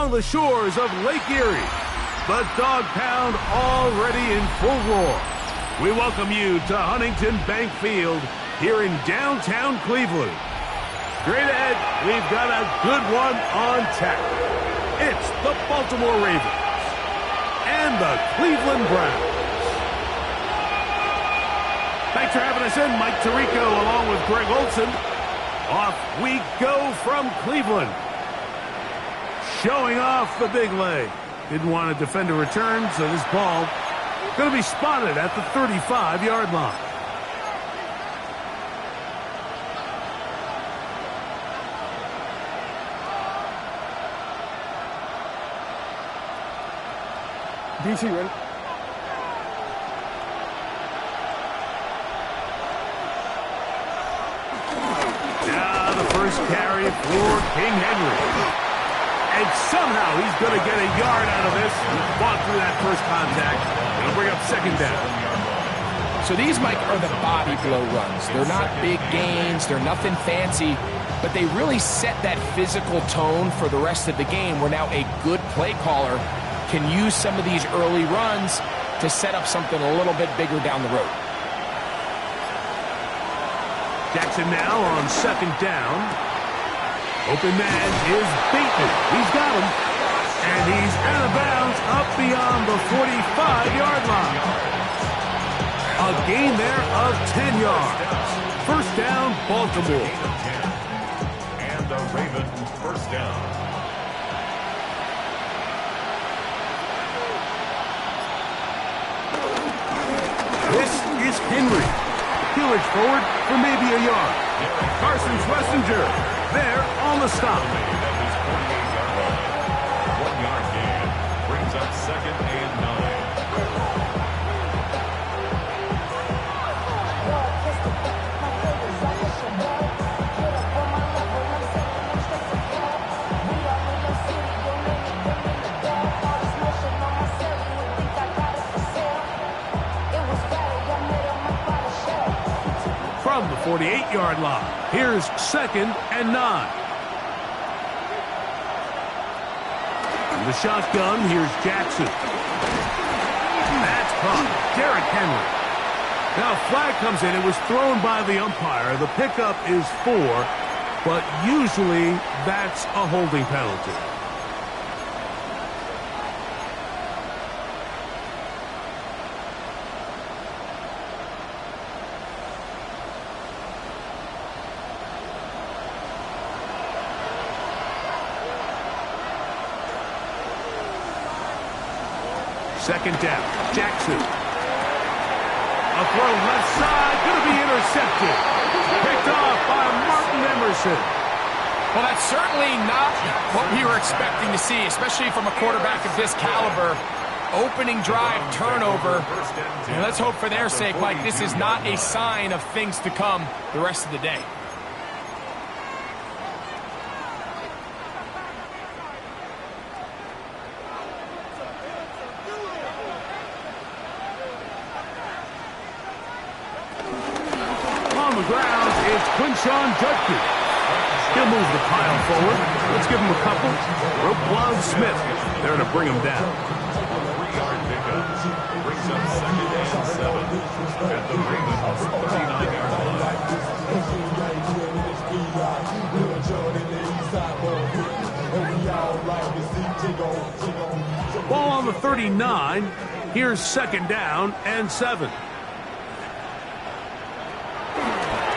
on the shores of Lake Erie. The Dog Pound already in full roar. We welcome you to Huntington Bank Field here in downtown Cleveland. Straight ahead, we've got a good one on tap. It's the Baltimore Ravens and the Cleveland Browns. Thanks for having us in. Mike Tirico along with Greg Olson. Off we go from Cleveland. Showing off the big leg. Didn't want to defend a return, so this ball going to be spotted at the 35-yard line. DC, ready? Now the first carry for King Henry. And somehow he's going to get a yard out of this. He fought through that first contact. It'll bring up second down. So these, Mike, are the body blow runs. They're not big gains. They're nothing fancy. But they really set that physical tone for the rest of the game where now a good play caller can use some of these early runs to set up something a little bit bigger down the road. Jackson now on second down. Open man is Bateman. He's got him. And he's out of bounds up beyond the 45-yard line. A gain there of 10 yards. First down, Baltimore. And the Ravens first down. This is Henry. He'll reach forward for maybe a yard. Carson Schlesinger there on the stop. 1-yard gain brings up second and 9. From the 48-yard line, here's second and 9. From the shotgun, here's Jackson. That's caught. Derrick Henry. Now a flag comes in. It was thrown by the umpire. The pickup is 4, but usually that's a holding penalty. Second down, Jackson. A throw left side, going to be intercepted. Picked off by Martin Emerson. Well, that's certainly not what we were expecting to see, especially from a quarterback of this caliber. Opening drive turnover. And let's hope for their sake, Mike, this is not a sign of things to come the rest of the day. Ground is Quinshawn Judkins. He'll move the pile forward. Let's give him a couple. Roquan Smith there to bring him down. 3-yard pickup brings up second and 7 at the Ravens 39-yard line. Ball on the 39. Here's second down and 7.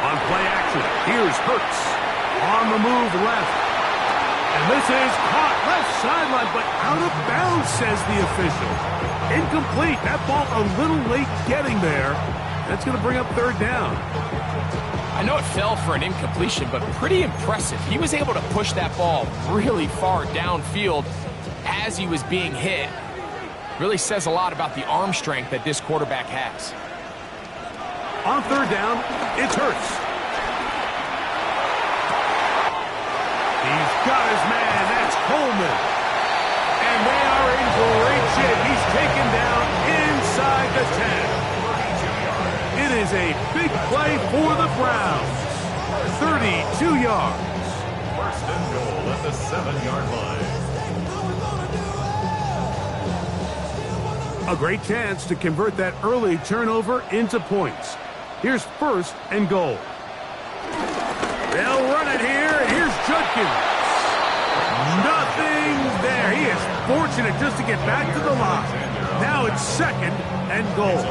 On play action, here's Hurts. On the move left. And this is caught left sideline, but out of bounds, says the official. Incomplete. That ball a little late getting there. That's going to bring up third down. I know it fell for an incompletion, but pretty impressive. He was able to push that ball really far downfield as he was being hit. Really says a lot about the arm strength that this quarterback has. On third down, it's Hurts. He's got his man. That's Coleman. And they are in great shape. He's taken down inside the 10. It is a big play for the Browns. 32 yards. First and goal at the 7-yard line. A great chance to convert that early turnover into points. Here's 1st and goal. They'll run it here, and here's Judkins. Nothing there. He is fortunate just to get back to the line. Now it's 2nd and goal.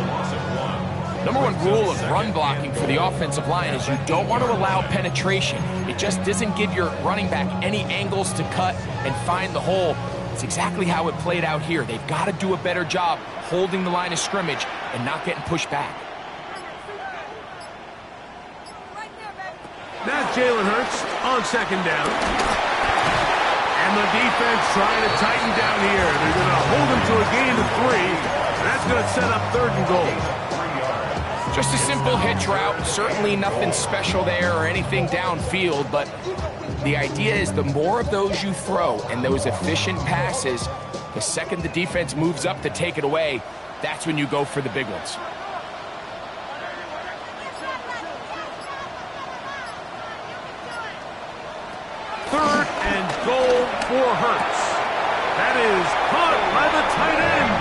Number one rule of run blocking for the offensive line is you don't want to allow penetration. It just doesn't give your running back any angles to cut and find the hole. It's exactly how it played out here. They've got to do a better job holding the line of scrimmage and not getting pushed back. Now Jalen Hurts on 2nd down. And the defense trying to tighten down here. They're going to hold him to a gain of 3. That's going to set up 3rd and goal. Just a simple hitch route. Certainly nothing special there or anything downfield, but the idea is the more of those you throw and those efficient passes, the second the defense moves up to take it away, that's when you go for the big ones. Third and goal for Hurts. That is caught by the tight end,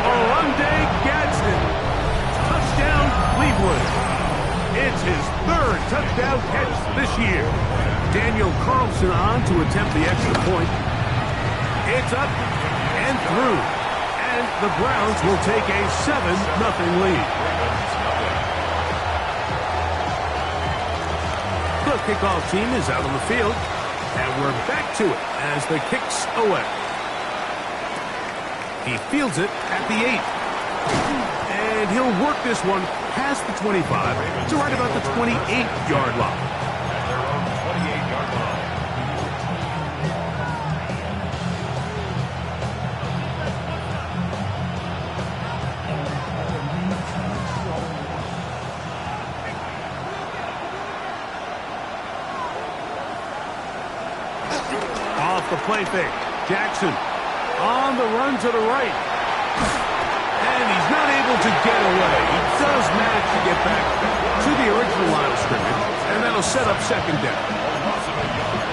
Oronde Gadsden. Touchdown, Cleveland. It's his 3rd touchdown catch this year. Daniel Carlson on to attempt the extra point. It's up and through. And the Browns will take a 7-0 lead. The kickoff team is out on the field. And we're back to it as the kick's away. He fields it at the 8. And he'll work this one past the 25 to right about the 28-yard line. At their own 28-yard line. Off the play fake. Jackson on the run to the right. And he's not able to get away. He does manage to get back to the original line of scrimmage, and that'll set up 2nd down.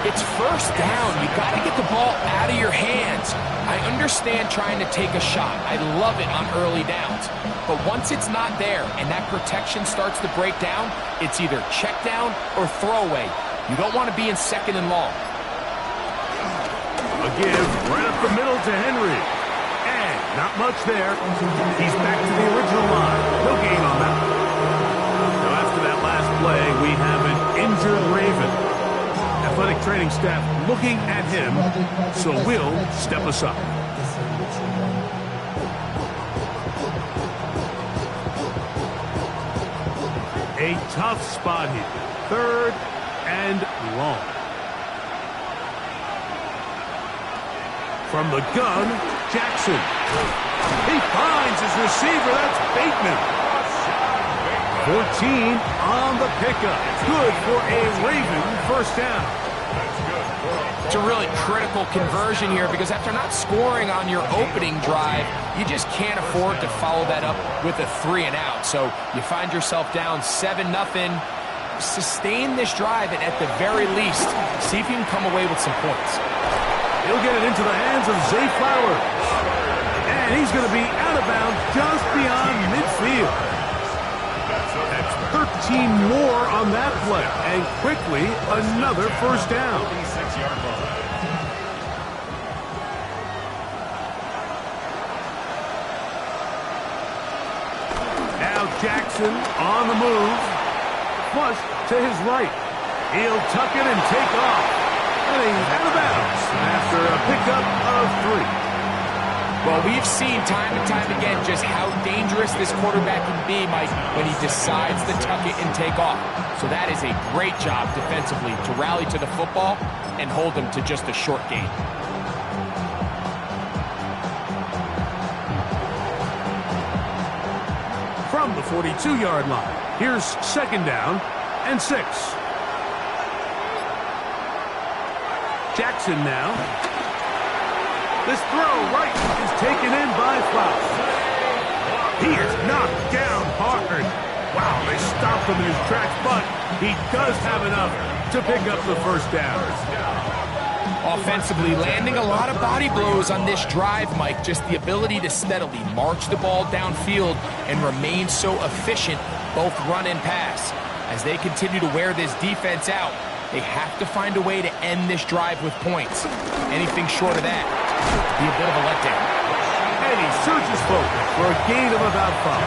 It's 1st down. You got to get the ball out of your hands. I understand trying to take a shot. I love it on early downs. But once it's not there and that protection starts to break down, it's either check down or throwaway. You don't want to be in 2nd and long. A give right up the middle to Henry. Not much there. He's back to the original line. No gain on that. Now after that last play, we have an injured Raven. Athletic training staff looking at him, so we'll step aside. A tough spot here. 3rd and long. From the gun, Jackson. He finds his receiver. That's Bateman. 14 on the pickup. Good for a Raven 1st down. It's a really critical conversion here because after not scoring on your opening drive, you just can't afford to follow that up with a 3 and out. So you find yourself down 7-0. Sustain this drive and at the very least, see if you can come away with some points. He'll get it into the hands of Zay Flowers. And he's going to be out of bounds just beyond midfield. That's 13 more on that play. And quickly, another 1st down. Now Jackson on the move. Flush to his right. He'll tuck it and take off. And he's out of bounds after a pickup of 3. Well, we've seen time and time again just how dangerous this quarterback can be, Mike, when he decides to tuck it and take off. So that is a great job defensively to rally to the football and hold him to just a short gain. From the 42-yard line, here's 2nd down and 6. Jackson now. This throw right is taken in by Flowers. He is knocked down hard. Wow, they stopped him in his tracks, but he does have enough to pick up the 1st down. Offensively, landing a lot of body blows on this drive, Mike. Just the ability to steadily march the ball downfield and remain so efficient, both run and pass. As they continue to wear this defense out, they have to find a way to end this drive with points. Anything short of that be a bit of a letdown. And he surges forward for a gain of about 5.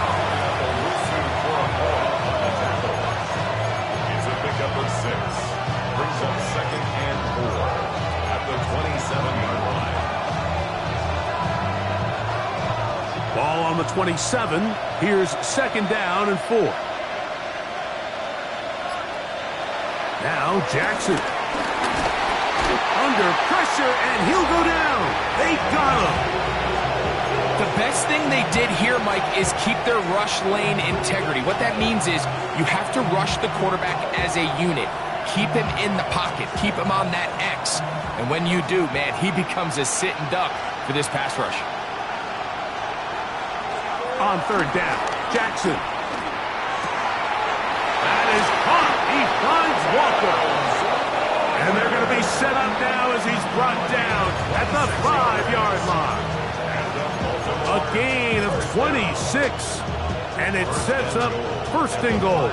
It's a pickup of 6. Brings up 2nd and 4 at the 27-yard line. Ball on the 27. Here's 2nd down and 4. Now Jackson. Under pressure, and he'll go down. They got him. The best thing they did here, Mike, is keep their rush lane integrity. What that means is you have to rush the quarterback as a unit. Keep him in the pocket. Keep him on that X. And when you do, man, he becomes a sitting duck for this pass rush. On 3rd down, Jackson. That is caught. He finds Walker. And they're going to be set up now as he's brought down at the 5-yard line. A gain of 26. And it sets up 1st and goal.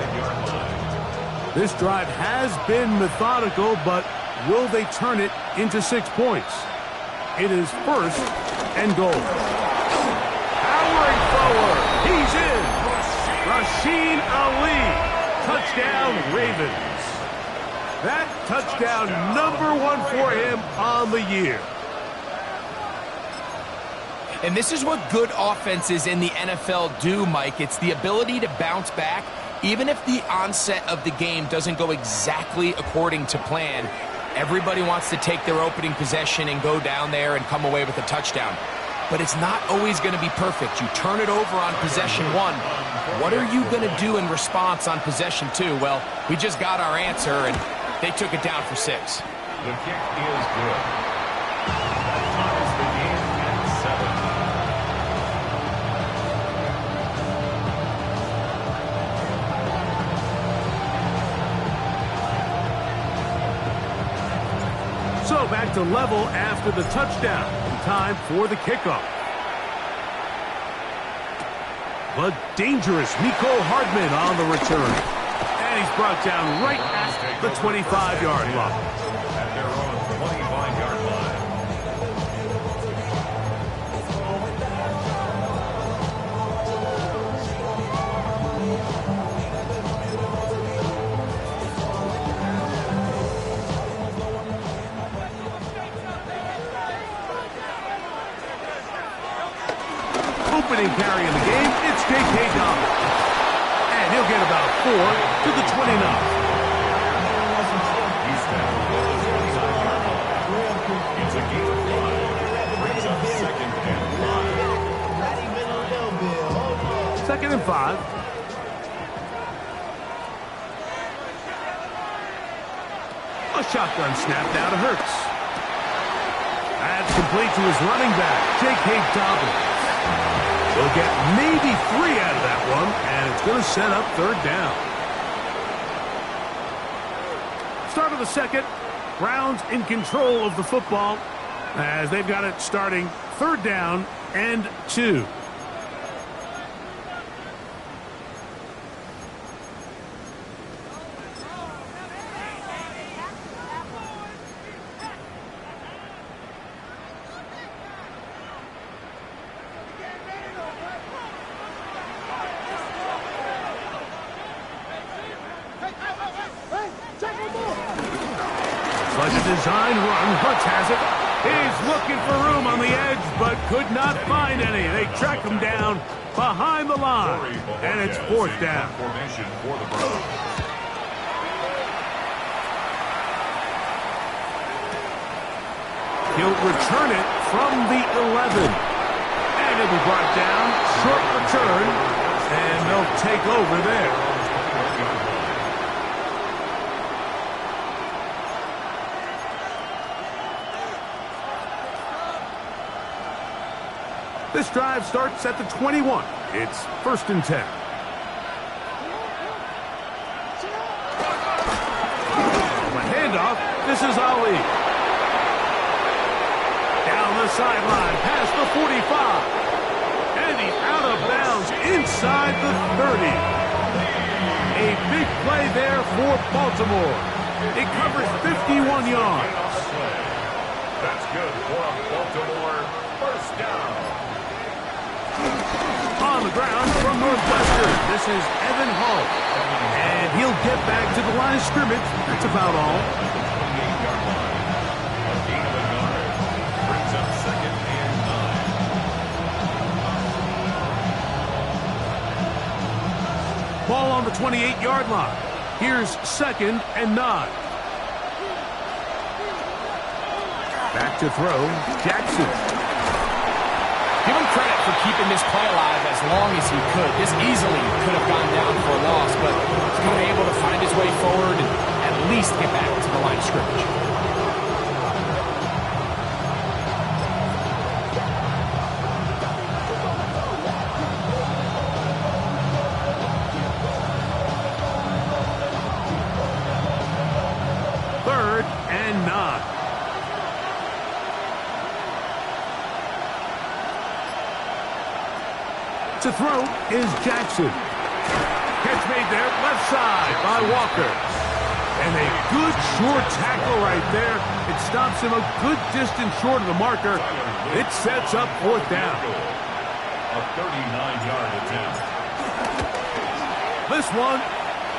This drive has been methodical, but will they turn it into 6 points? It is 1st and goal. Powering forward. He's in. Rasheen Ali. Touchdown, Ravens. That touchdown #1 for him on the year. And this is what good offenses in the NFL do, Mike. It's the ability to bounce back, even if the onset of the game doesn't go exactly according to plan. Everybody wants to take their opening possession and go down there and come away with a touchdown. But it's not always going to be perfect. You turn it over on possession 1. What are you going to do in response on possession 2? Well, we just got our answer, and they took it down for 6. The kick is good. That ties the game at 7. So back to level after the touchdown. Time for the kickoff. But dangerous Mecole Hardman on the return. And he's brought down right at the 25-yard line. At their own 25-yard line. Opening carry in the game, it's J.K. Dobbins. And he'll get about 4 to the 29. He's down at the 29-yard line. It's a gain of 5. Brings up 2nd and 5. 2nd and 5. A shotgun snap now to Hurts. That's complete to his running back, J.K. Dobbins. He'll get maybe 3 out of that one, and it's going to set up 3rd down. Start of the 2nd. Browns in control of the football as they've got it starting 3rd down and 2. Like a design run, Hurts has it. He's looking for room on the edge, but could not find any. They track him down behind the line, and it's 4th down. Formation for the Browns. He'll return it from the 11. And it'll be brought down, short return, and they'll take over there. This drive starts at the 21. It's 1st and 10. The handoff. This is Ali. sideline, past the 45. And he's out of bounds inside the 30. A big play there for Baltimore. It covers 51 yards. That's good for a Baltimore first down. On the ground from Northwestern, this is Evan Hall. And he'll get back to the line of scrimmage. That's about all. 28-yard line. A gain of a yard. Brings up second and 9. Ball on the 28-yard line. Here's second and 9. Back to throw, Jackson. Give him credit for keeping this play alive as long as he could. This easily could have gone down for a loss, but he's kind of able to find his way forward and at least get back to the line of scrimmage. Third and 9. To throw is Jackson. Catch made there, left side by Walker. And a good short tackle right there. It stops him a good distance short of the marker. It sets up fourth down. A 39-yard attempt. This one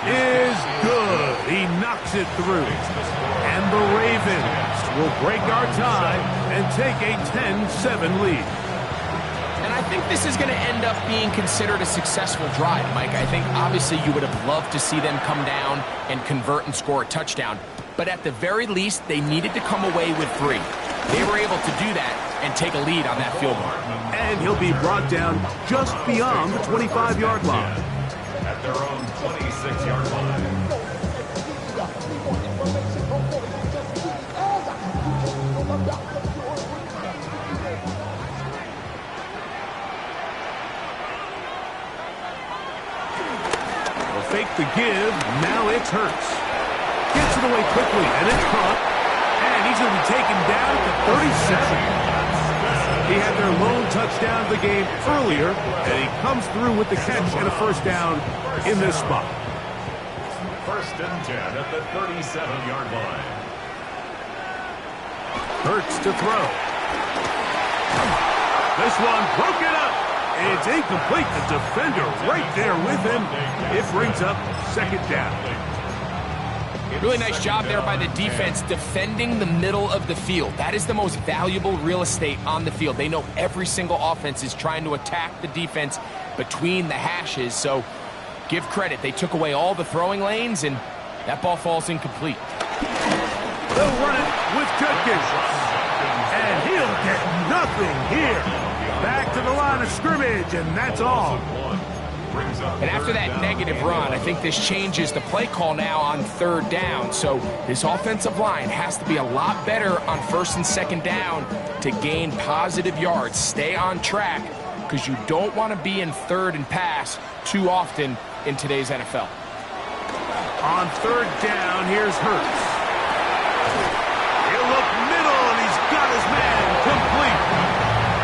is good. He knocks it through. And the Ravens will break our tie and take a 10-7 lead. And I think this is going to end up being considered a successful drive, Mike. I think obviously you would have loved to see them come down and convert and score a touchdown. But at the very least, they needed to come away with 3. They were able to do that and take a lead on that field goal. And he'll be brought down just beyond the 25-yard line. At their own 26-yard line. Fake the give, now it's Hurts. Gets it away quickly, and it's caught. And he's going to be taken down to 37. He had their lone touchdown of the game earlier, and he comes through with the catch and a first down in this spot. First and 10 at the 37-yard line. Hurts to throw. This one broke it up. It's incomplete. The defender right there with him. It brings up second down. Really nice job there by the defense defending the middle of the field. That is the most valuable real estate on the field. They know every single offense is trying to attack the defense between the hashes. So give credit. They took away all the throwing lanes, and that ball falls incomplete. They'll run it with Judkins. And he'll get nothing here. Back to the line of scrimmage, and that's all. And after that negative run, I think this changes the play call now on third down. So this offensive line has to be a lot better on first and second down to gain positive yards. Stay on track, because you don't want to be in third and pass too often in today's NFL. On third down, here's Hurts. He'll look middle, and he's got his man complete.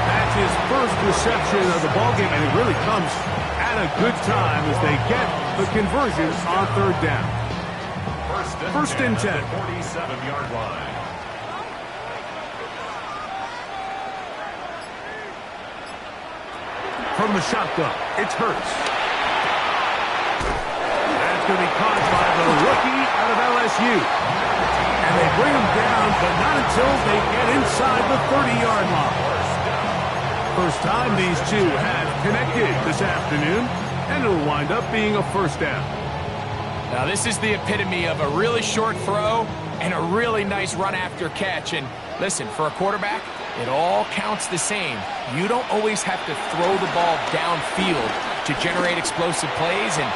That's his first reception of the ballgame, and it really comes at a good time as they get the conversion on third down. First and 10. 47-yard line. From the shotgun, it's Hurts. That's going to be caught by the rookie out of LSU. And they bring him down, but not until they get inside the 30-yard line. First time these two have connected this afternoon, and it'll wind up being a first down. Now this is the epitome of a really short throw and a really nice run after catch. And listen, for a quarterback, it all counts the same. You don't always have to throw the ball downfield to generate explosive plays, and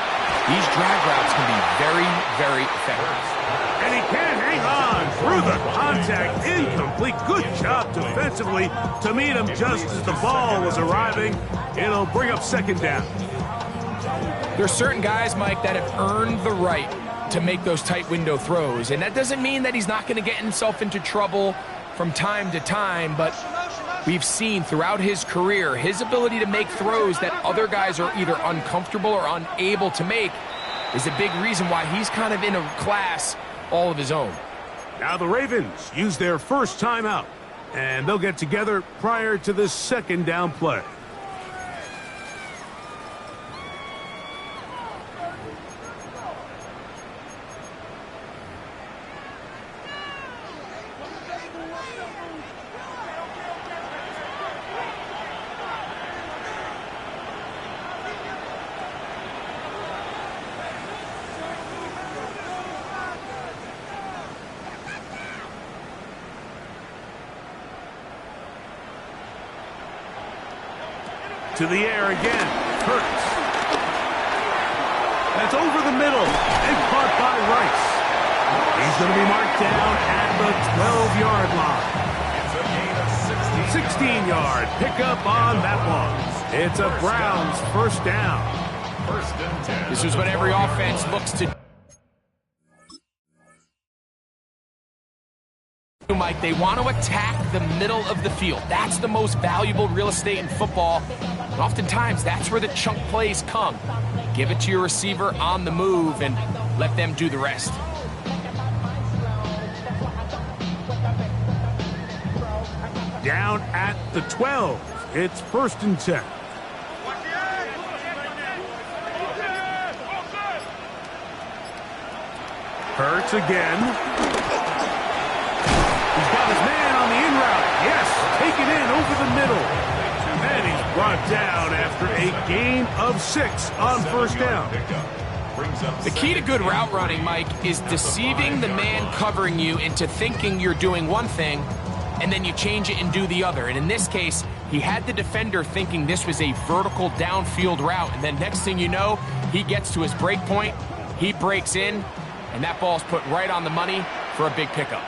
these drag routes can be very, very effective. And he can't hang on through the contact. Incomplete. Good job defensively to meet him just as the ball was arriving. It'll bring up second down. There's certain guys, Mike, that have earned the right to make those tight window throws. And that doesn't mean that he's not going to get himself into trouble from time to time, but we've seen throughout his career, his ability to make throws that other guys are either uncomfortable or unable to make is a big reason why he's kind of in a class all of his own. Now the Ravens use their first timeout, and they'll get together prior to the second down play. To the air again. Hurts. That's over the middle and caught by Rice. He's going to be marked down at the 12-yard line. It's a gain of 16-yard pickup on that one. It's a Browns first down. First and 10. This is what every offense looks to do, Mike. They want to attack the middle of the field. That's the most valuable real estate in football. And oftentimes, that's where the chunk plays come. Give it to your receiver on the move and let them do the rest. Down at the 12. It's first and 10. Hurts again. He's got his man on the in route. Yes, taken in over the middle. And he's brought down after a gain of 6 on first down. The key to good route running, Mike, is deceiving the man covering you into thinking you're doing one thing, and then you change it and do the other. And in this case, he had the defender thinking this was a vertical downfield route, and then next thing you know, he gets to his break point, he breaks in, and that ball's put right on the money for a big pickup.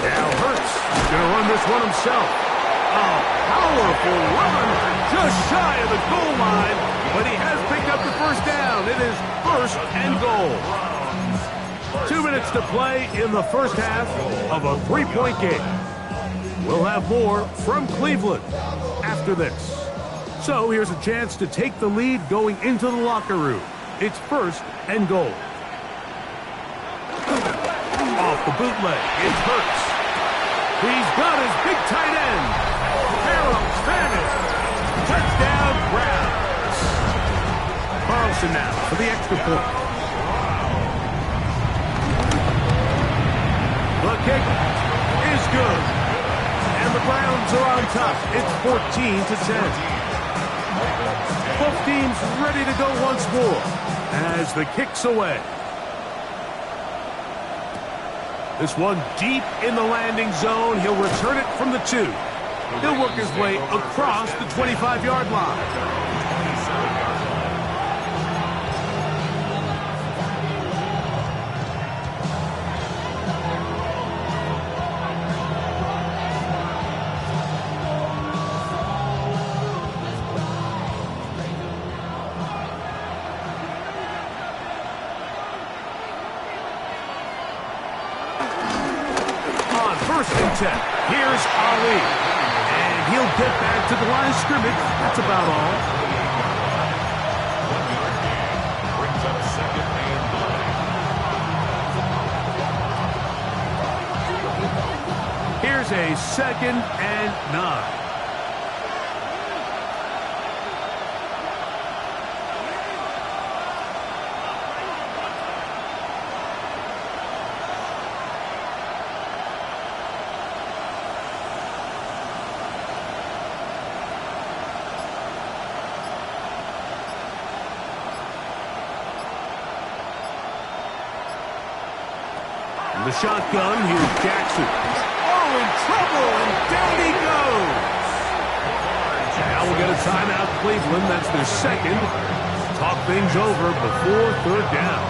Now Hurts is going to run this one himself. A powerful run just shy of the goal line, but he has picked up the first down. It is first and goal. 2 minutes to play in the first half of a 3-point game. We'll have more from Cleveland after this. So here's a chance to take the lead going into the locker room. It's first and goal. Off the bootleg, it's Hurts. He's got his big tight end. Harold's Fannin. Touchdown, Browns. Carlson now for the extra point. The kick is good. And the Browns are on top. It's 14-10. Both teams ready to go once more as the kick's away. This one deep in the landing zone. He'll return it from the 2. He'll work his way across the 25-yard line. Here's Ali. And he'll get back to the line of scrimmage. That's about all. 1-yard gain brings up second and 9. Here's a 2nd and 9. The shotgun, here's Jackson. Oh, in trouble, and down he goes. Now we'll get a timeout, Cleveland. That's their second. Talk things over before third down.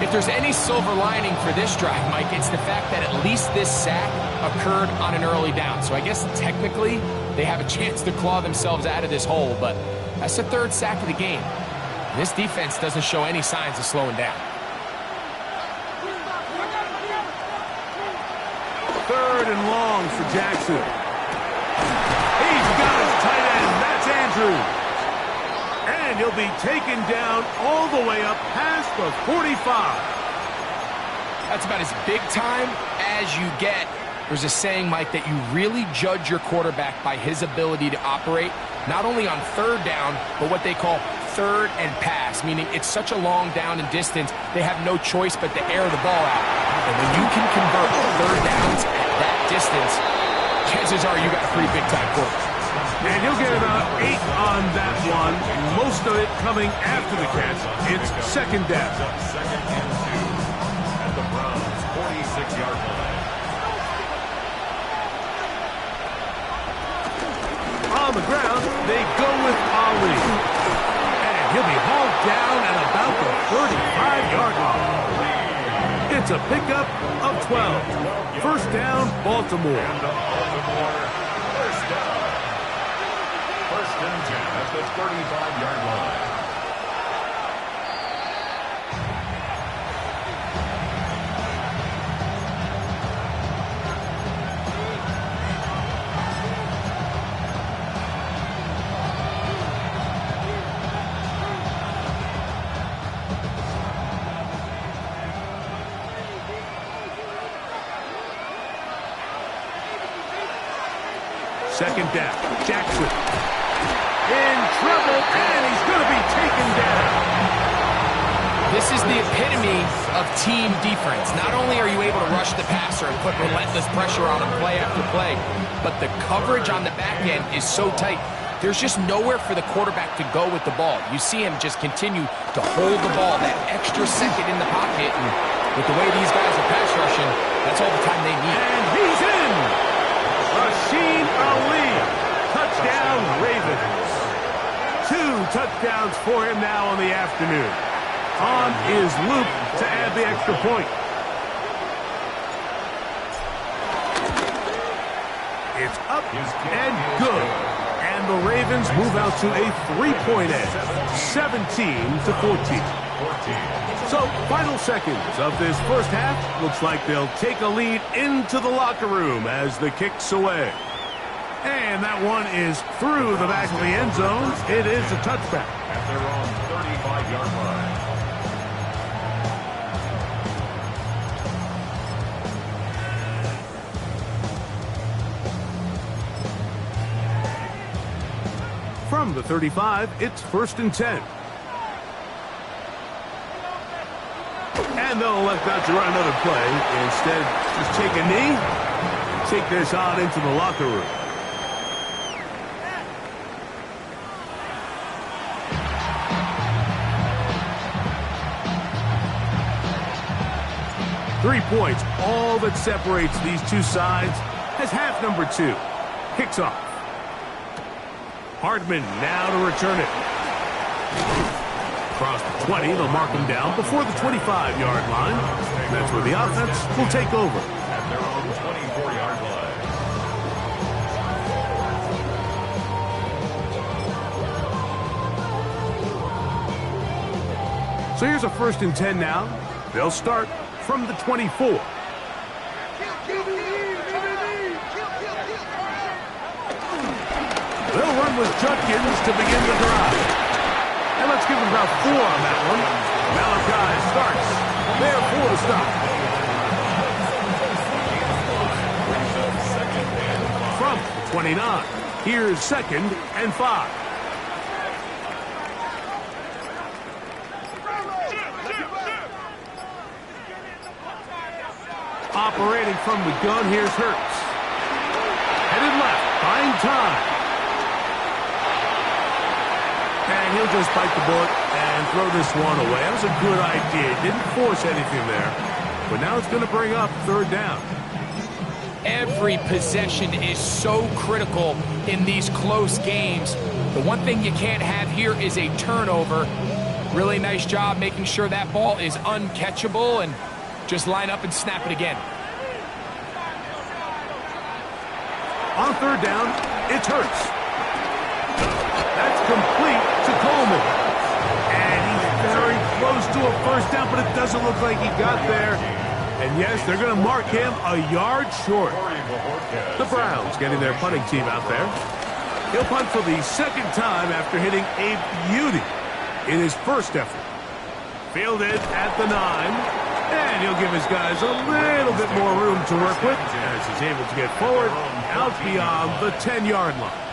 If there's any silver lining for this drive, Mike, it's the fact that at least this sack occurred on an early down. So I guess technically they have a chance to claw themselves out of this hole, but that's the 3rd sack of the game. And this defense doesn't show any signs of slowing down. third and long for Jackson. He's got his tight end. That's Andrews. And he'll be taken down all the way up past the 45. That's about as big time as you get. There's a saying, Mike, that you really judge your quarterback by his ability to operate, not only on third down, but what they call third and pass, meaning it's such a long down and distance, they have no choice but to air the ball out. And when you can convert third downs at that distance, chances are you got a pretty big-time quarterback. And you'll get about 8 on that one, most of it coming after the catch. It's second down. Second and 2 at the Browns' 46-yard line. On the ground, they go with Ali. And he'll be hauled down at about the 35-yard line. It's a pickup of 12. First down, Baltimore. And the Baltimore first down. First and 10 at the 35-yard line. Second down, Jackson. In trouble, and he's going to be taken down. This is the epitome of team defense. Not only are you able to rush the passer and put relentless pressure on him play after play, but the coverage on the back end is so tight. There's just nowhere for the quarterback to go with the ball. You see him just continue to hold the ball that extra second in the pocket, and with the way these guys are pass rushing, that's all the time they need. And he's in! Rasheen Ali, touchdown Ravens. 2 touchdowns for him now on the afternoon. On is Luke to add the extra point. It's up and good. And the Ravens move out to a 3-point edge, 17-14. So, final seconds of this first half. Looks like they'll take a lead into the locker room as the kick's away. And that one is through the back of the end zone. It is a touchback. At their own 35-yard line. From the 35, it's first and 10. And they'll elect not to run another play. Instead, just take a knee and take this on into the locker room. Three points, all that separates these two sides, as half number 2 kicks off. Hardman now to return it. Across the 20, they'll mark him down before the 25-yard line. That's where the offense will take over. At their own 24-yard line. So here's a first and 10 now. They'll start from the 24. They'll run with Judkins to begin the drive. And let's give them about 4 on that one. Malachi starts there for the stop. From the 29, here's second and 5. Operating from the gun, here's Hurts. Headed left, buying time. And he'll just bite the bullet and throw this one away. That was a good idea. Didn't force anything there. But now it's going to bring up third down. Every possession is so critical in these close games. The one thing you can't have here is a turnover. Really nice job making sure that ball is uncatchable, and just line up and snap it again. On third down, it's Hurts. That's complete to Coleman. And he's very close to a first down, but it doesn't look like he got there. And yes, they're going to mark him a yard short. The Browns getting their punting team out there. He'll punt for the second time after hitting a beauty in his first effort. Fielded at the 9. And he'll give his guys a little bit more room to work with as he's able to get forward out beyond the 10-yard line.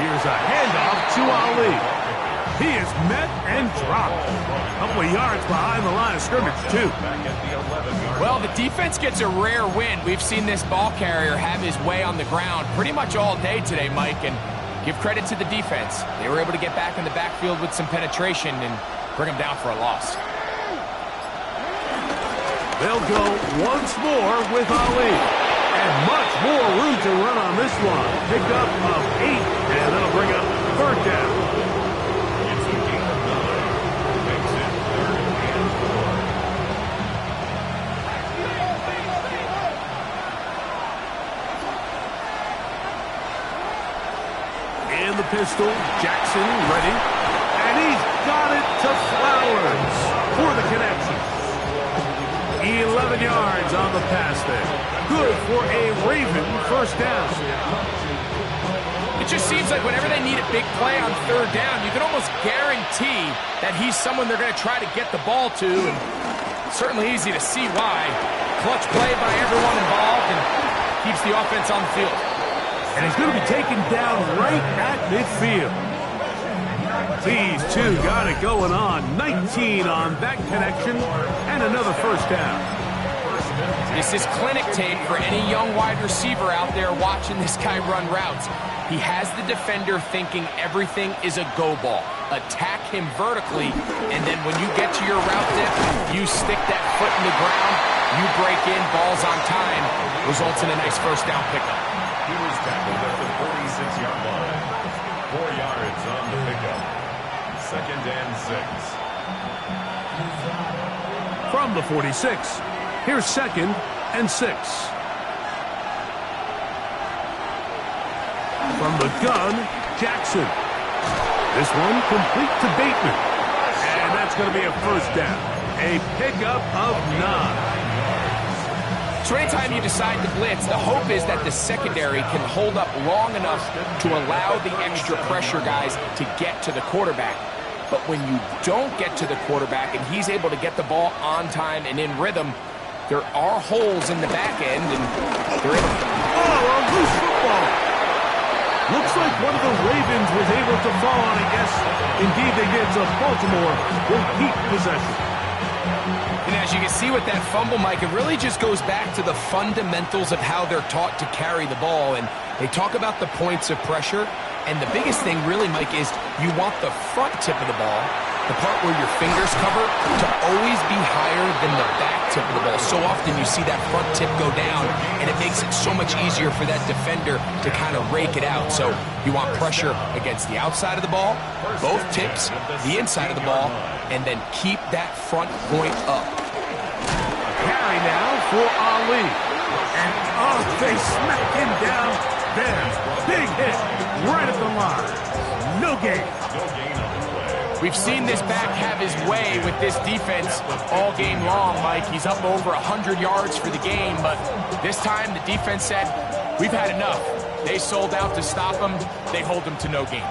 Here's a handoff to Ali. He is met and dropped. A couple of yards behind the line of scrimmage, too. Well, the defense gets a rare win. We've seen this ball carrier have his way on the ground pretty much all day today, Mike, and give credit to the defense. They were able to get back in the backfield with some penetration and bring them down for a loss. They'll go once more with Ali. And much more room to run on this one. Pick up of 8, and that'll bring up third down. In the pistol, Jackson ready. And he's got it to Flowers for the connection. 11 yards on the pass there. Good for a Raven first down. It just seems like whenever they need a big play on third down, you can almost guarantee that he's someone they're going to try to get the ball to. And certainly easy to see why. Clutch play by everyone involved and keeps the offense on the field. And he's going to be taken down right at midfield. These two got it going on. 19 on that connection and another first down. This is clinic tape for any young wide receiver out there watching this guy run routes. He has the defender thinking everything is a go ball. Attack him vertically, and then when you get to your route dip, you stick that foot in the ground, you break in, balls on time, results in a nice first down pickup. He was tackled at the 46-yard line. 4 yards on the pickup. 2nd and 6. From the 46, here's 2nd and 6. From the gun, Jackson. This one complete to Bateman. And that's going to be a first down. A pickup of 9. So anytime you decide to blitz, the hope is that the secondary can hold up long enough to allow the extra pressure guys to get to the quarterback. But when you don't get to the quarterback and he's able to get the ball on time and in rhythm, there are holes in the back end, and they're able to... Oh, a loose football! Looks like one of the Ravens was able to fall on it. Yes, indeed they did. So Baltimore will keep possession. And as you can see with that fumble, Mike, it really just goes back to the fundamentals of how they're taught to carry the ball. And they talk about the points of pressure. And the biggest thing really, Mike, is you want the front tip of the ball, the part where your fingers cover, to always be higher than the back tip of the ball. So often you see that front tip go down, and it makes it so much easier for that defender to kind of rake it out. So you want pressure against the outside of the ball, both tips, the inside of the ball, and then keep that front point up. Carry now for Ali. And oh, they smack him down there. Big hit right at the line. No gain. We've seen this back have his way with this defense all game long, Mike. He's up over 100 yards for the game, but this time the defense said, we've had enough. They sold out to stop him. They hold him to no gain.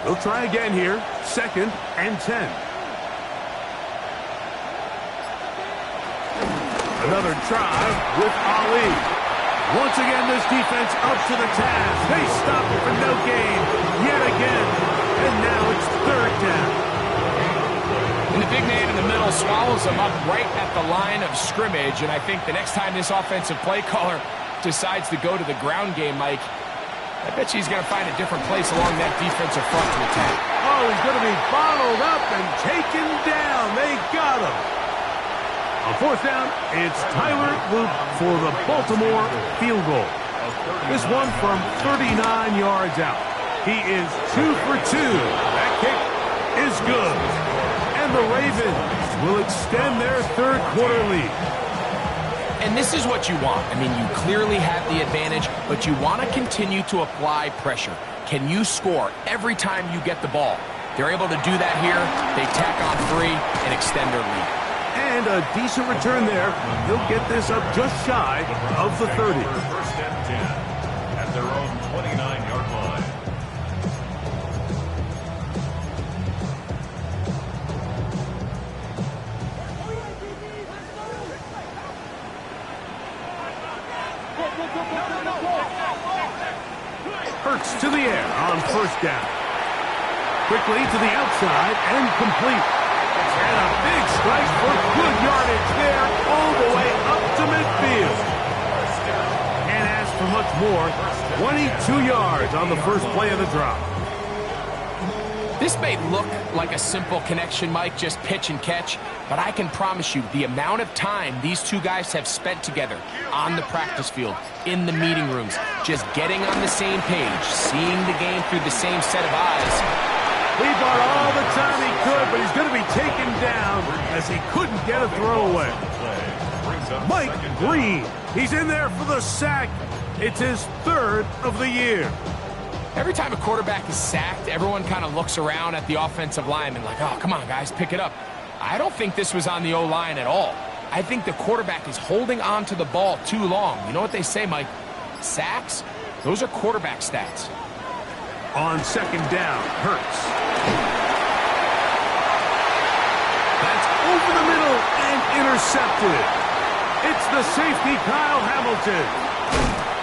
They'll try again here. 2nd and 10. Another try with Ali. Once again, this defense up to the task. They stop it for no gain yet again. And now it's 3rd down. And the big man in the middle swallows him up right at the line of scrimmage. And I think the next time this offensive play caller decides to go to the ground game, Mike, I bet you he's going to find a different place along that defensive front to attack. Oh, he's going to be bottled up and taken down. They got him. On 4th down, it's Tyler Luke for the Baltimore field goal. This one from 39 yards out. He is 2 for 2. That kick is good. And the Ravens will extend their 3rd quarter lead. And this is what you want. I mean, you clearly have the advantage, but you want to continue to apply pressure. Can you score every time you get the ball? They're able to do that here. They tack on 3 and extend their lead. And a decent return there. He'll get this up just shy of the 30. First and 10 at their own 29-yard line. Hurts to the air on first down. Quickly to the outside and complete. And a big strike for good yardage there all the way up to midfield. Can't ask for much more. 22 yards on the first play of the drop. This may look like a simple connection, Mike, just pitch and catch, but I can promise you the amount of time these two guys have spent together on the practice field, in the meeting rooms, just getting on the same page, seeing the game through the same set of eyes. He bought all the time he could, but he's going to be taken down as he couldn't get a throwaway. Mike Green, he's in there for the sack. It's his 3rd of the year. Every time a quarterback is sacked, everyone kind of looks around at the offensive lineman like, oh, come on, guys, pick it up. I don't think this was on the O-line at all. I think the quarterback is holding on to the ball too long. You know what they say, Mike? Sacks, those are quarterback stats. On second down, Hurts. That's over the middle and intercepted. It's the safety, Kyle Hamilton.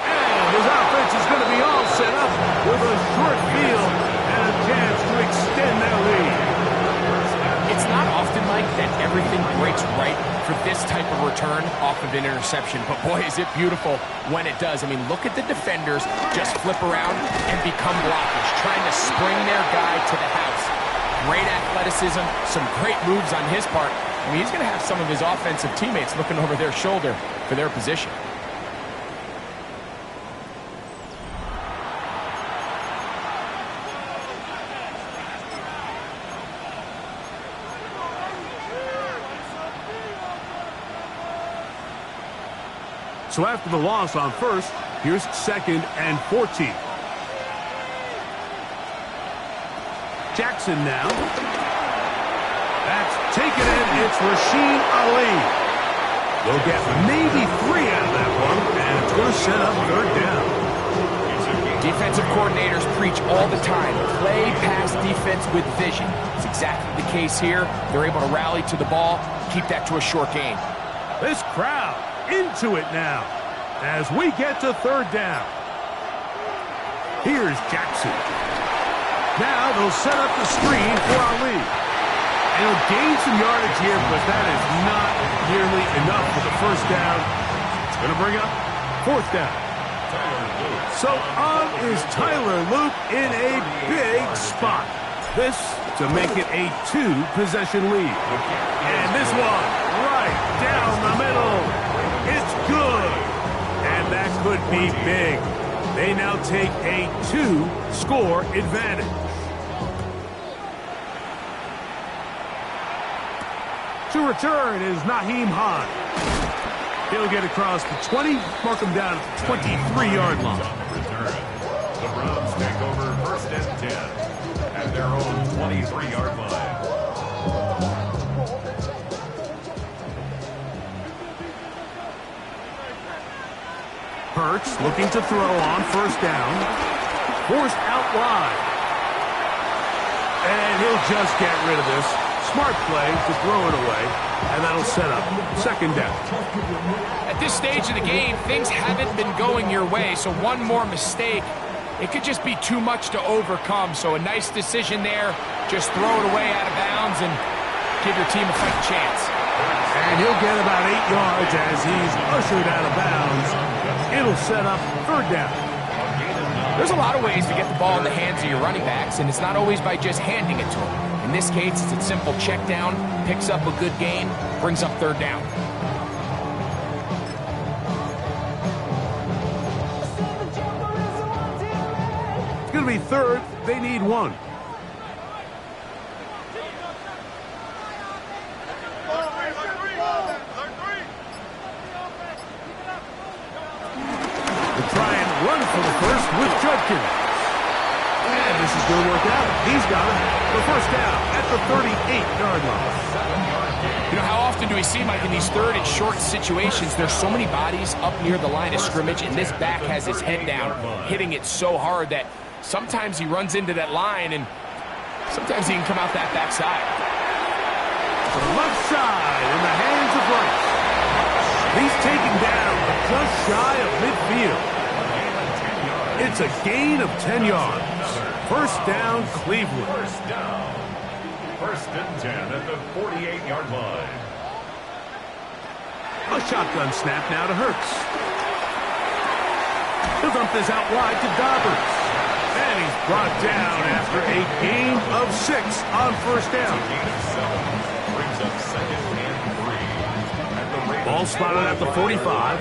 And his offense is going to be all set up with a short field and a chance to extend their lead. It's not often, Mike, that everything breaks right for this type of return off of an interception. But boy, is it beautiful when it does. I mean, look at the defenders just flip around and become blockers, trying to spring their guy to the house. Great athleticism, some great moves on his part. I mean, he's going to have some of his offensive teammates looking over their shoulder for their position. So after the loss on first, here's 2nd and 14. Jackson now. That's taken in. It's Rasheen Ali. They'll get maybe 3 out of that one, and it's going to set up 3rd down. Defensive coordinators preach all the time, play pass defense with vision. It's exactly the case here. They're able to rally to the ball, keep that to a short gain. This crowd into it now as we get to 3rd down. Here's Jackson. Now they'll set up the screen for Ali. And he'll gain some yardage here, but that is not nearly enough for the 1st down. It's going to bring up 4th down. So on is Tyler Luke in a big spot. This to make it a 2-possession lead. And this one right down the middle. It's good. And that could be big. They now take a 2-score advantage. To return is Naheem Hahn. He'll get across the 20, mark him down at the 23-yard line. Return. The Browns take over 1st and 10 at their own 23-yard line. Hurts looking to throw on 1st down. Forced out wide. And he'll just get rid of this. Smart play to throw it away. And that'll set up 2nd down. At this stage of the game, things haven't been going your way, so one more mistake, it could just be too much to overcome. So a nice decision there. Just throw it away out of bounds and give your team a fighting chance. And he'll get about 8 yards as he's ushered out of bounds. It'll set up 3rd down. There's a lot of ways to get the ball in the hands of your running backs, and it's not always by just handing it to them. In this case, it's a simple check down, picks up a good gain, brings up 3rd down. It's going to be 3rd. They need 1. with Judkins. And this is going to work out. He's got it. The first down at the 38-yard line. You know, how often do we see, Mike, in these third and short situations, there's so many bodies up near the line of scrimmage, and this back has his head down, hitting it so hard that sometimes he runs into that line, and sometimes he can come out that backside. To the left side in the hands of Rice. He's taken down just shy of midfield. It's a gain of 10 yards. First down, Cleveland. First down. First and 10 at the 48-yard line. A shotgun snap now to Hurts. He'll dump this out wide to Dobbins. And he's brought down after a gain of 6 on first down. Gain of 7 brings up second and 3. At the Ravens Ball spotted at the 45.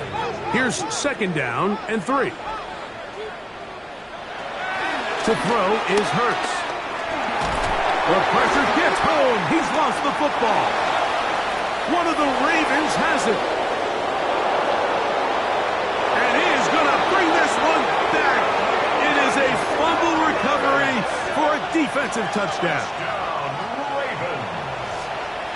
Here's second down and 3. To throw is Hurts. The pressure gets home. He's lost the football. One of the Ravens has it. And he is going to bring this one back. It is a fumble recovery for a defensive touchdown. Ravens.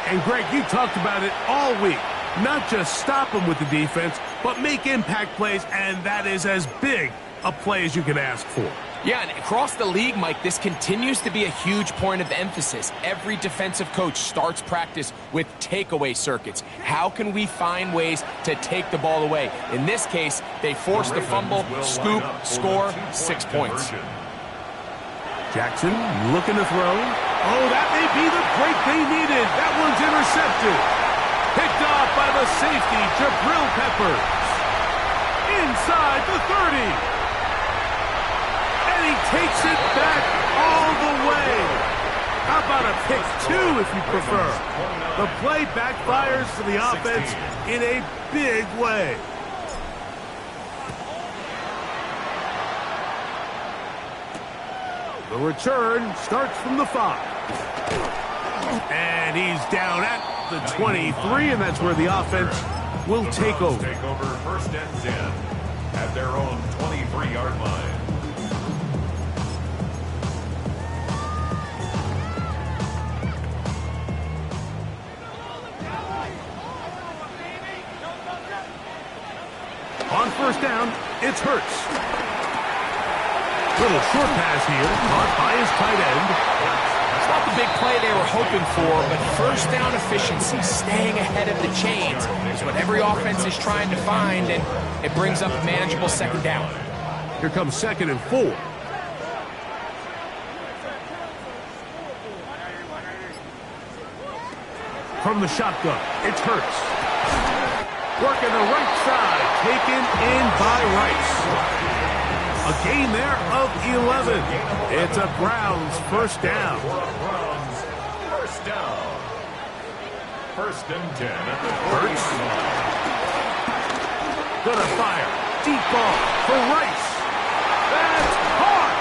And Greg, you talked about it all week. Not just stop them with the defense, but make impact plays, and that is as big a play as you can ask for. Yeah, and across the league, Mike, this continues to be a huge point of emphasis. Every defensive coach starts practice with takeaway circuits. How can we find ways to take the ball away? In this case, they force the fumble, scoop, score, 6 points. Jackson looking to throw. Oh, that may be the break they needed. That one's intercepted. Picked off by the safety, Jabril Peppers. Inside the 30. He takes it back all the way. How about a pick 2 if you prefer? The play backfires for the offense in a big way. The return starts from the 5. And he's down at the 23, and that's where the offense will take over. Take over first and 10 at their own 23-yard line. On first down, it's Hurts. Little short pass here, caught by his tight end. It's not the big play they were hoping for, but first down efficiency, staying ahead of the chains, is what every offense is trying to find, and it brings up a manageable second down. Here comes second and 4. From the shotgun, it's Hurts. Working the right side, taken in by Rice. A gain there of 11. It's a Browns first down. Browns first down. First and 10 at the Hurts. 40-yard line. Gonna fire. Deep ball for Rice. That's caught.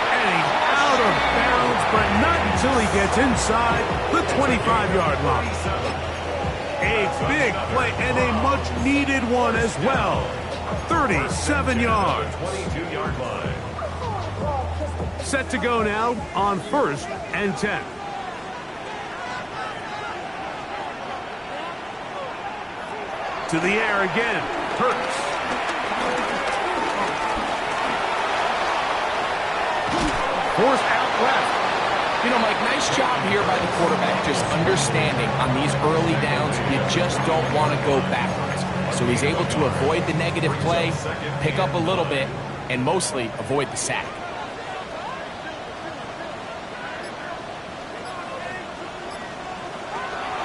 And he's out of bounds, but not until he gets inside the 25-yard line. A big play and a much-needed one as well. 37 yards. 22-yard line. Set to go now on first and 10. To the air again. Hurts. Forced out left. You know, Mike, nice job here by the quarterback, just understanding on these early downs, you just don't want to go backwards. So he's able to avoid the negative play, pick up a little bit, and mostly avoid the sack.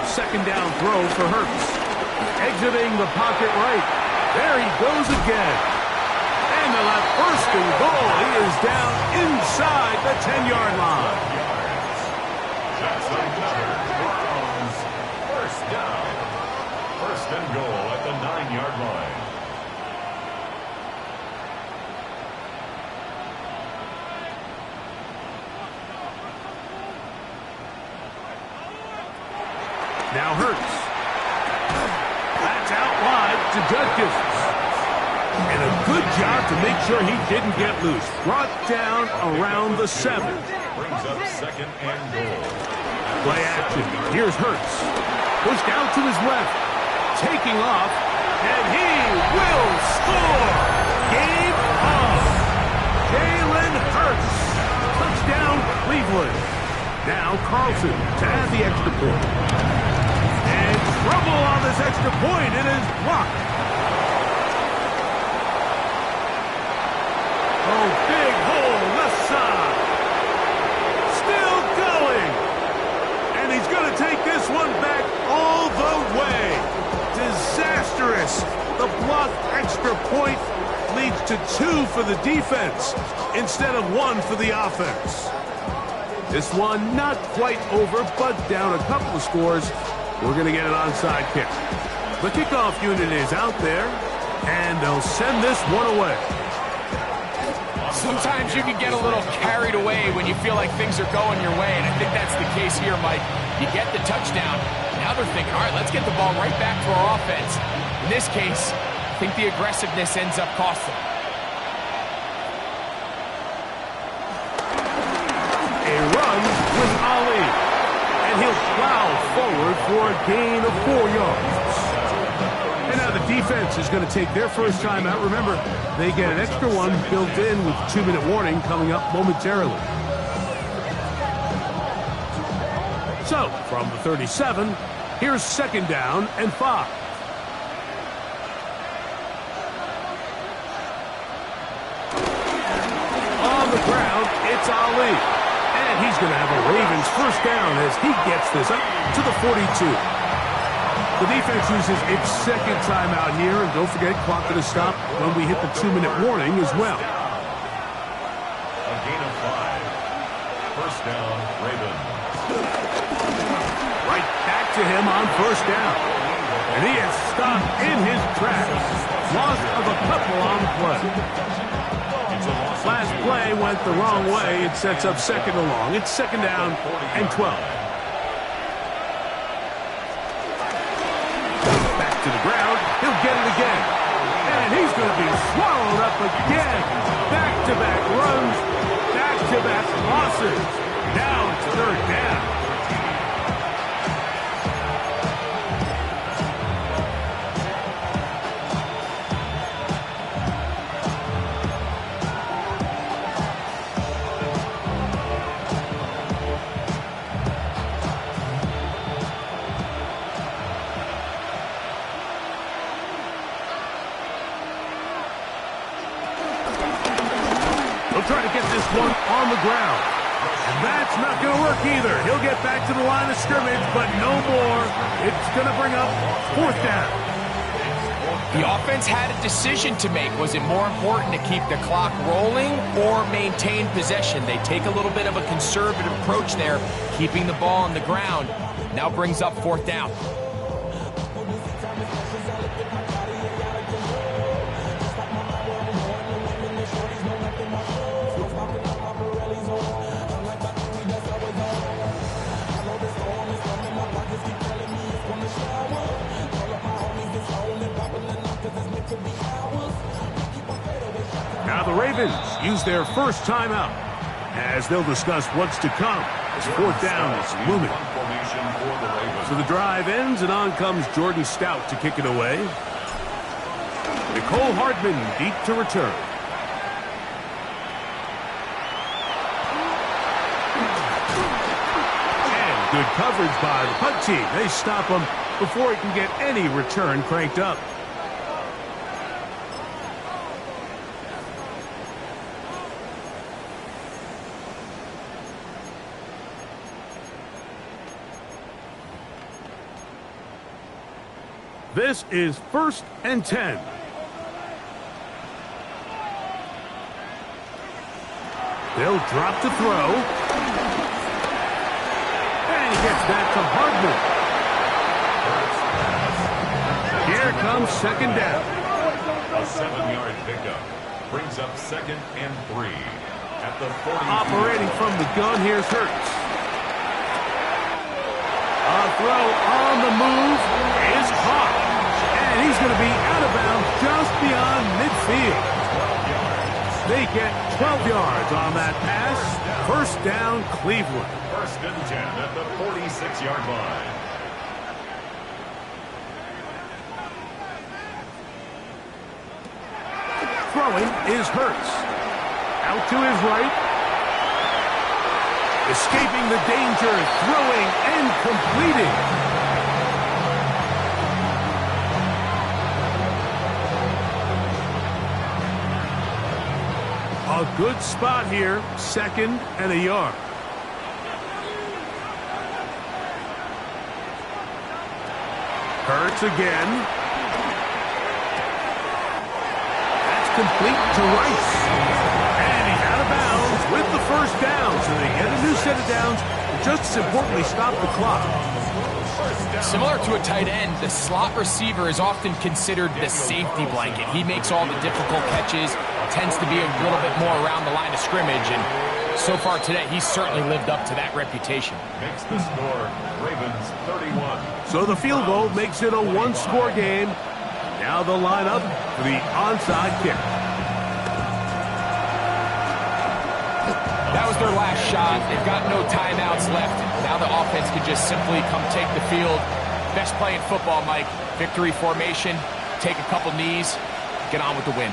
Second down throw for Hurts. Exiting the pocket right. There he goes again. And they'll have first and goal. He is down inside the 10-yard line. Browns first down. First and goal at the 9-yard line. Now Hurts. That's out wide to Judkins. And a good job to make sure he didn't get loose. Brought down around the 7. Brings up second and goal. Play action. Here's Hurts. Pushed out to his left. Taking off. And he will score. Game on. Jalen Hurts. Touchdown, Cleveland. Now Carlson to add the extra point. And trouble on this extra point. It is blocked. Oh, big hole, left side. Still going. And he's going to take this one back all the way. Disastrous. The blocked extra point leads to 2 for the defense instead of 1 for the offense. This one not quite over, but down a couple of scores. We're going to get an onside kick. The kickoff unit is out there, and they'll send this one away. Sometimes you can get a little carried away when you feel like things are going your way, and I think that's the case here, Mike. You get the touchdown. Now they're thinking, all right, let's get the ball right back to our offense. In this case, I think the aggressiveness ends up costing them. A run with Ali, and he'll plow forward for a gain of 4 yards. And now the defense is going to take their first time out. Remember, they get an extra one built in with 2-minute warning coming up momentarily. So, from the 37, here's second down and 5. On the ground, it's Ali. And he's going to have a Ravens first down as he gets this up to the 42. The defense uses its second timeout here, and don't forget, clock going to stop when we hit the 2-minute warning as well. A gain of 5. First down, Ravens. Right back to him on first down. And he is stopped in his tracks. Loss of a couple on the play. Last play went the wrong way. It sets up second and long. It's second down and 12. To the ground, he'll get it again. And he's going to be swallowed up again. Back-to-back runs, back-to-back losses. Down to third down. Try to get this one on the ground. And that's not going to work either. He'll get back to the line of scrimmage, but no more. It's going to bring up fourth down. The offense had a decision to make. Was it more important to keep the clock rolling or maintain possession? They take a little bit of a conservative approach there, keeping the ball on the ground. Now brings up fourth down. Now the Ravens use their first timeout as they'll discuss what's to come. As fourth down is looming. So the drive ends, and on comes Jordan Stout to kick it away. Nicole Hardman deep to return. And good coverage by the punt team. They stop him before he can get any return cranked up. This is 1st and 10. They'll drop to throw. And he gets that to Hardman. Here comes second down. A 7-yard pickup brings up second and 3 at the 40. Operating from the gun, here's Hurts. A throw on the move is caught. And he's going to be out of bounds just beyond midfield. field. They get 12 yards on that pass. First down, Cleveland. First and 10 at the 46-yard line. Throwing is Hurts. Out to his right. Escaping the danger, throwing and completing. A good spot here, second and a yard. Hurts again. That's complete to Rice. And he's out of bounds with the first down. So they get a new set of downs, and just as importantly, stop the clock. Similar to a tight end, the slot receiver is often considered the safety blanket. He makes all the difficult catches, tends to be a little bit more around the line of scrimmage, and so far today, he's certainly lived up to that reputation. Makes the score Ravens 31. So the field goal makes it a one-score game. Now the lineup for the onside kick. That was their last shot. They've got no timeouts left. Now the offense can just simply come take the field. Best play in football, Mike. Victory formation, take a couple knees, get on with the win.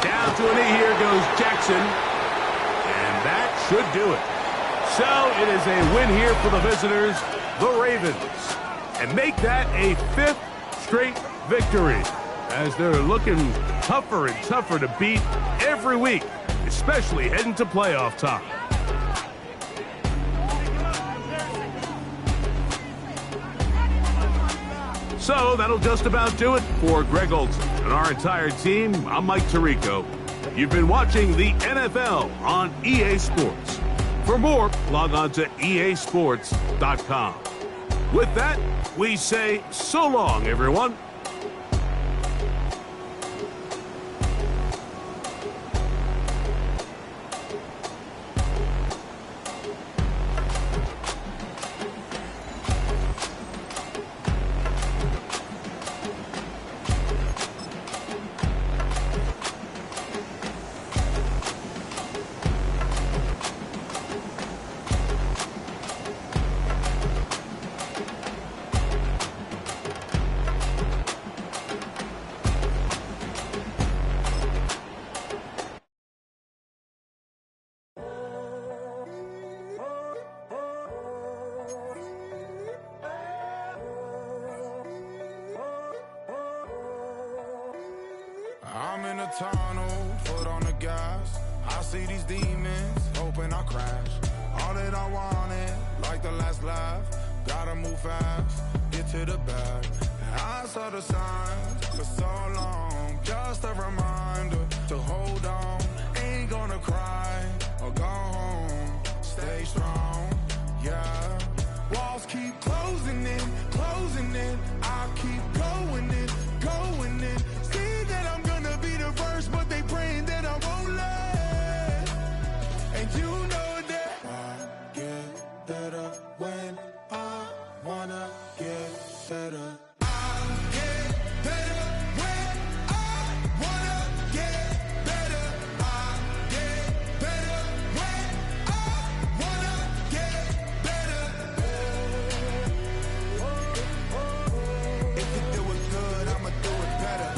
Down to a knee here goes Jackson. And that should do it. So it is a win here for the visitors, the Ravens. And make that a 5th straight victory, as they're looking tougher and tougher to beat every week, especially heading to playoff time. So that'll just about do it for Greg Olson and our entire team. I'm Mike Tirico. You've been watching the NFL on EA Sports. For more, log on to easports.com. With that, we say so long, everyone. I'm in a tunnel, foot on the gas. I see these demons, hoping I crash. All that I wanted, like the last laugh. Gotta move fast, get to the bag. And I saw the signs for so long. Just a reminder to hold on. Ain't gonna cry or go home. Stay strong, yeah. Walls keep closing in, closing in. I keep going in, going in. See that I'm gonna be the first, but they praying that I won't let. And you know that I get better when I wanna get better. I get better when I wanna get better. I get better when I wanna get better. If you do it good, I'ma do it better.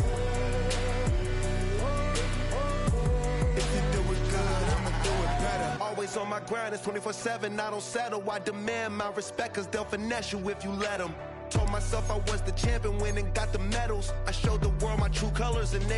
If you do it good, I'ma do it better. Always on my grind, it's 24/7, I don't settle. I demand my respect, cause they'll finesse you if you let them. Told myself I was the champion, went and got the medals. I showed the world my true colors and they